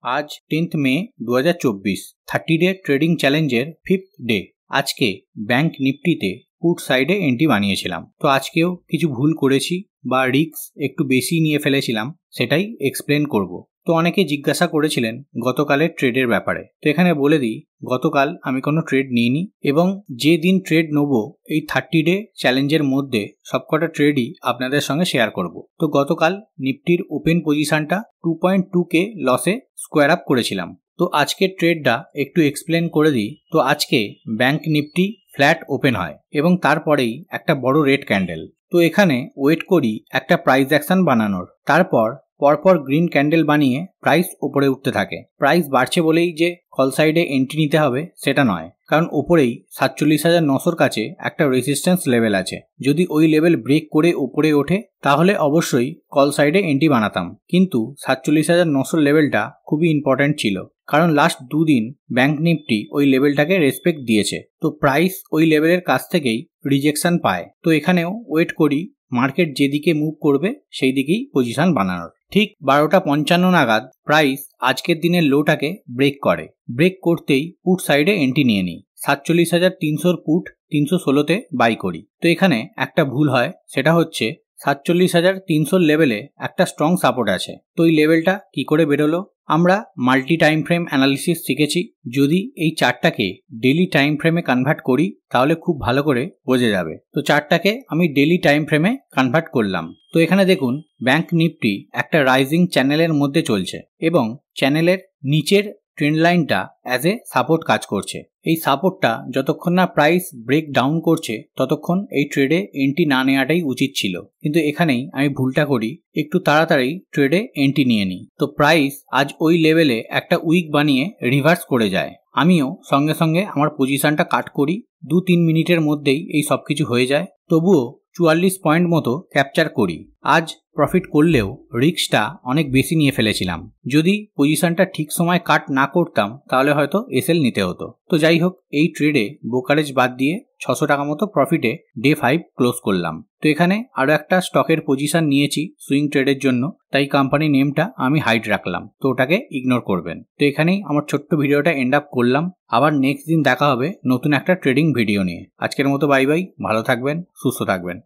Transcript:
आज 10 मे 2024 30 day trading challenger 5th day. आज के बैंक निफ्टीते पुट साइडे एंट्री बानिয়েছিলাম। তো আজকেও কিছু ভুল করেছি বা রিস্ক একটু বেশি নিয়ে ফেলেছিলাম, সেটাই এক্সপ্লেন করব। তো অনেকে জিজ্ঞাসা করেছিলেন গতকালের ট্রেডের ব্যাপারে। তো এখানে বলে দিই, গতকাল আমি কোনো ট্রেড নিইনি এবং যে দিন ট্রেড নেব এই 30 ডে চ্যালেঞ্জের মধ্যে সবকটা ট্রেডই আপনাদের সঙ্গে শেয়ার করব। তো গতকাল নিফটির ওপেন পজিশনটা 2.2k লসে স্কোয়ার আপ করেছিলাম। তো আজকের ট্রেডটা একটু এক্সপ্লেন করে দিই। তো আজকে ব্যাংক নিফটি ফ্ল্যাট ওপেন হয় এবং তারপরেই একটা বড় রেড ক্যান্ডেল। তো এখানে ওয়েট করি একটা প্রাইস অ্যাকশন বানানোর, তারপর পরপর গ্রিন ক্যান্ডেল বানিয়ে প্রাইস উপরে উঠতে থাকে। প্রাইস বাড়ছে বলেই যে কল সাইডে এন্ট্রি নিতে হবে সেটা নয়, কারণ ওপরেই 47,900 কাছে একটা রেজিস্ট্যান্স লেভেল আছে। যদি ওই লেভেল ব্রেক করে উপরে ওঠে তাহলে অবশ্যই কল সাইডে এন্ট্রি বানাতাম, কিন্তু 47,900 লেভেলটা খুবই ইম্পর্ট্যান্ট ছিল, কারণ লাস্ট দুদিন ব্যাংক নিফটি ওই লেভেলটাকে রেসপেক্ট দিয়েছে। তো প্রাইস ওই লেভেলের কাছ থেকেই রিজেকশন পায়। তো এখানেও ওয়েট করি মার্কেট যেদিকে মুভ করবে সেই দিকেই পজিশন বানানোর। ঠিক 12:55 নাগাদ প্রাইস আজকের দিনের লোটাকে ব্রেক করে। ব্রেক করতেই পুট সাইডে এন্ট্রি নিয়ে নিই। 47,300 পুট 316তে বাই করি। তো এখানে একটা ভুল হয়, সেটা হচ্ছে 47,300 লেভেলে একটা স্ট্রং সাপোর্ট আছে। তো এই লেভেলটা কি করে বেরোলো? আমরা মাল্টি টাইম ফ্রেম অ্যানালিসিস শিখেছি। যদি এই চার্টটাকে ডেইলি টাইম ফ্রেমে কনভার্ট করি তাহলে খুব ভালো করে বোঝা যাবে। তো চার্টটাকে আমি ডেইলি টাইম ফ্রেমে কনভার্ট করলাম। তো এখানে দেখুন ব্যাংক নিফটি একটা রাইজিং চ্যানেলের মধ্যে চলছে এবং চ্যানেলের নিচের ট্রেন্ড লাইনটা অ্যাজ এ সাপোর্ট কাজ করছে। এই সাপোর্টটা যতক্ষণ না প্রাইস ব্রেক ডাউন করছে ততক্ষণ এই ট্রেডে এন্ট্রি না নেওয়াটাই উচিত ছিল, কিন্তু এখানেই আমি ভুলটা করি, একটু তাড়াতাড়ি ট্রেডে এন্ট্রি নিয়ে নিই। তো প্রাইস আজ ওই লেভেলে একটা উইক বানিয়ে রিভার্স করে যায়। আমিও সঙ্গে সঙ্গে আমার পজিশনটা কাট করি। 2-3 মিনিটের মধ্যেই এই সব কিছু হয়ে যায়। তবুও 44 পয়েন্ট মতো ক্যাপচার করি। আজ প্রফিট করলেও রিস্কটা অনেক বেশি নিয়ে ফেলেছিলাম। যদি পজিশনটা ঠিক সময় কাট না করতাম তাহলে হয়তো এসএল নিতে হতো। তো যাই হোক, এই ট্রেডে ব্রোকারেজ বাদ দিয়ে 600 টাকা মতো প্রফিটে ডে 5 ক্লোজ করলাম। তো এখানে আরো একটা স্টকের পজিশন নিয়েছি সুইং ট্রেডের জন্য, তাই কোম্পানি নেমটা আমি হাইড রাখলাম, তো ওটাকে ইগনোর করবেন। তো এখানেই আমার ছোট্ট ভিডিওটা এন্ড আপ করলাম। আবার নেক্সট দিন দেখা হবে নতুন একটা ট্রেডিং ভিডিও নিয়ে। আজকের মতো বাই বাই, ভালো থাকবেন, সুস্থ থাকবেন।